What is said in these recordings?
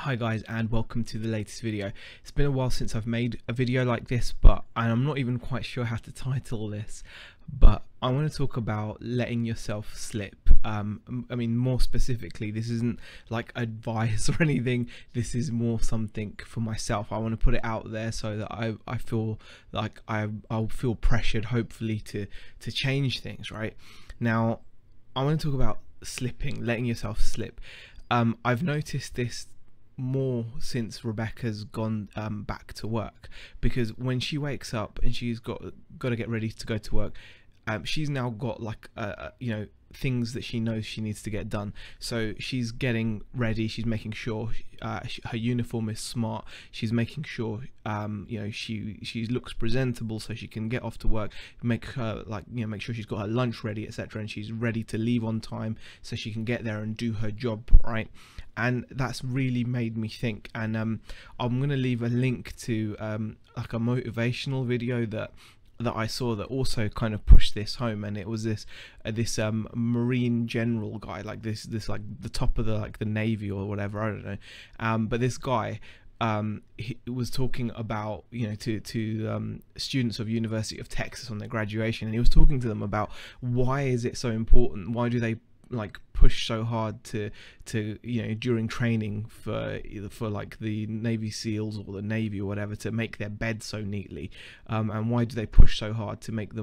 Hi guys, and welcome to the latest video. It's been a while since I've made a video like this, and I'm not even quite sure how to title this, but I want to talk about letting yourself slip. I mean, more specifically, this isn't like advice or anything. This is more something for myself. I want to put it out there so that I feel like I'll feel pressured, hopefully, to change things. Right now, I want to talk about slipping, letting yourself slip. I've noticed this more since Rebecca's gone back to work, because when she wakes up and she's got to get ready to go to work, she's now got like things that she knows she needs to get done. So she's getting ready, she's making sure her uniform is smart, she's making sure she looks presentable so she can get off to work, make sure she's got her lunch ready, etc., and she's ready to leave on time so she can get there and do her job, right? And that's really made me think, and I'm gonna leave a link to like a motivational video that I saw that also kind of pushed this home. And it was this Marine general guy, like this like the top of the Navy or whatever, I don't know, but this guy he was talking about to students of University of Texas on their graduation, and he was talking to them about why is it so important, why do they like push so hard to during training for like the Navy SEALs or the Navy or whatever, to make their bed so neatly, and why do they push so hard to make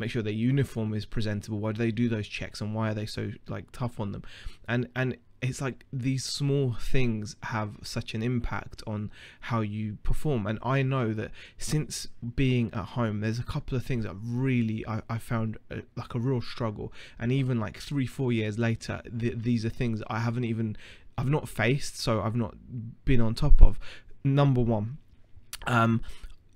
sure their uniform is presentable, why do they do those checks, and why are they so like tough on them? And it's like these small things have such an impact on how you perform. And I know that since being at home, there's a couple of things that really I found like a real struggle, and even like 3-4 years later, these are things I've not faced, so I've not been on top of. Number one,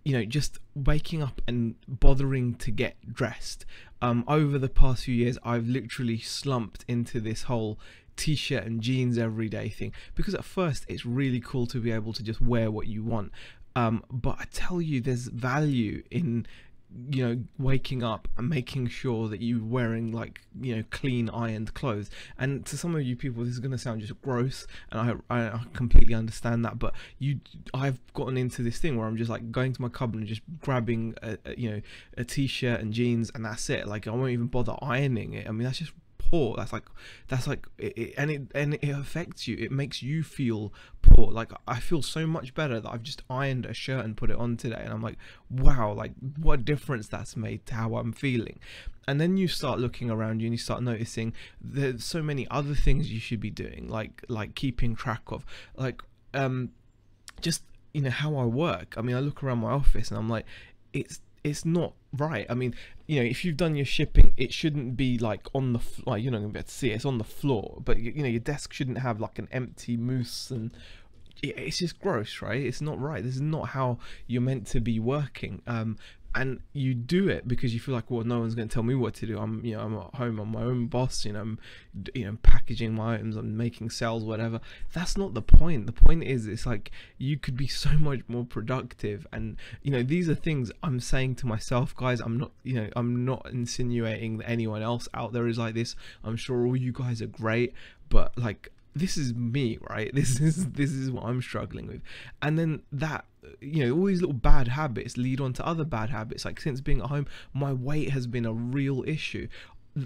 just waking up and bothering to get dressed. Over the past few years, I've literally slumped into this whole t-shirt and jeans everyday thing, because at first it's really cool to be able to just wear what you want, but I tell you, there's value in waking up and making sure that you're wearing like clean ironed clothes. And to some of you people, this is going to sound just gross, and I completely understand that, but I've gotten into this thing where I'm just like going to my cupboard and just grabbing a t-shirt and jeans, and that's it. Like, I won't even bother ironing it. I mean, that's just poor. That's like it affects you. It makes you feel poor. Like, I feel so much better that I've just ironed a shirt and put it on today, and I'm like, wow, like what a difference that's made to how I'm feeling. And then you start looking around you and you start noticing there's so many other things you should be doing, like keeping track of, like just how I work. I mean, I look around my office and I'm like, it's not right. I mean, if you've done your shipping, it shouldn't be like on the like you're not gonna be able to see it. It's on the floor, but your desk shouldn't have like an empty mousse, and it's just gross, right? It's not right. This is not how you're meant to be working. And you do it because you feel like, well, no one's going to tell me what to do. I'm at home, I'm my own boss. I'm packaging my items, I'm making sales, whatever. That's not the point. The point is, it's like you could be so much more productive. And these are things I'm saying to myself, guys. I'm not insinuating that anyone else out there is like this. I'm sure all you guys are great, but like, this is me, right? This is what I'm struggling with. And then that, all these little bad habits lead on to other bad habits. Like, since being at home, my weight has been a real issue.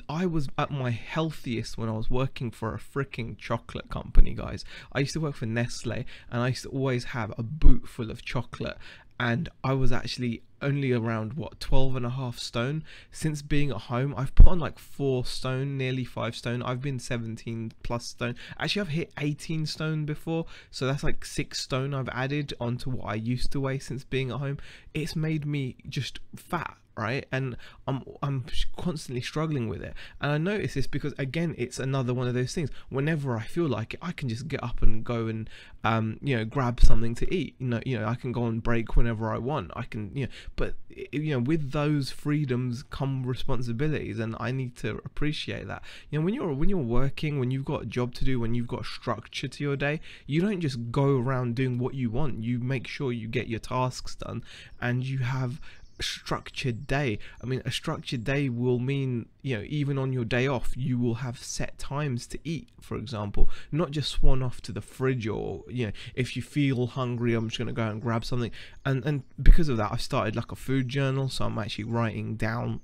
I was at my healthiest when I was working for a freaking chocolate company, guys. I used to work for Nestle, and I used to always have a boot full of chocolate, and I was actually only around 12.5 stone. Since being at home, I've put on like 4 stone, nearly 5 stone. I've been 17 plus stone. Actually, I've hit 18 stone before, so that's like 6 stone I've added onto what I used to weigh since being at home. It's made me just fat, right? And I'm constantly struggling with it. And I notice this because, again, it's another one of those things. Whenever I feel like it, I can just get up and go and grab something to eat. I can go on break whenever I want. I can but with those freedoms come responsibilities, and I need to appreciate that. When you're working, when you've got a job to do, when you've got a structure to your day, you don't just go around doing what you want. You make sure you get your tasks done, and you have structured day. I mean, a structured day will mean, you know, even on your day off, you will have set times to eat, for example, not just swan off to the fridge, or, you know, if you feel hungry, I'm just going to go and grab something. And because of that, I've started like a food journal, so I'm actually writing down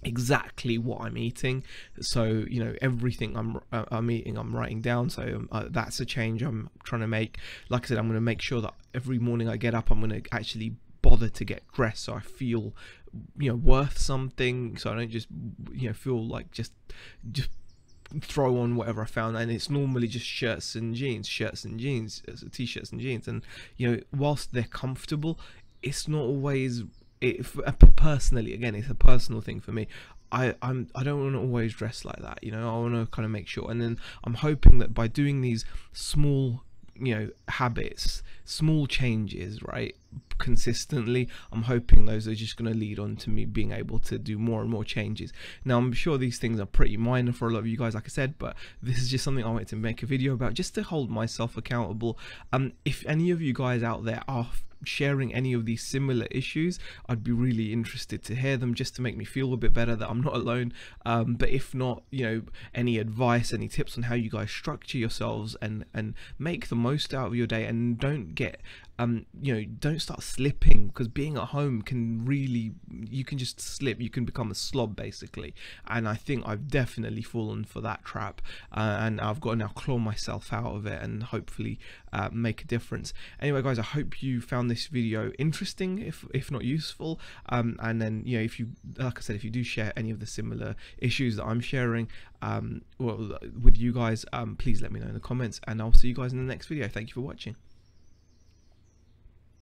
exactly what I'm eating. So, you know, everything I'm eating, I'm writing down. So that's a change I'm trying to make. Like I said, I'm going to make sure that every morning I get up, I'm going to actually bother to get dressed, so I feel, you know, worth something, so I don't just, you know, feel like just throw on whatever I found. And it's normally just shirts and jeans, t-shirts and jeans, and, you know, whilst they're comfortable, it's not always, personally, again, it's a personal thing for me. I don't want to always dress like that, you know. I want to kind of make sure, and then I'm hoping that by doing these small, you know, habits, small changes, right, consistently, I'm hoping those are just going to lead on to me being able to do more and more changes. Now, I'm sure these things are pretty minor for a lot of you guys, like I said, but this is just something I wanted to make a video about, just to hold myself accountable. If any of you guys out there are sharing any of these similar issues, I'd be really interested to hear them, just to make me feel a bit better that I'm not alone. But if not, you know, any advice, any tips on how you guys structure yourselves and make the most out of your day, and don't get you know, don't start slipping, because being at home can really, you can just slip, you can become a slob basically, and I think I've definitely fallen for that trap, and I've got to now claw myself out of it and hopefully make a difference. Anyway guys, I hope you found this video interesting, if not useful, and then, you know, if you, like I said, if you do share any of the similar issues that I'm sharing well, with you guys, please let me know in the comments, and I'll see you guys in the next video. Thank you for watching.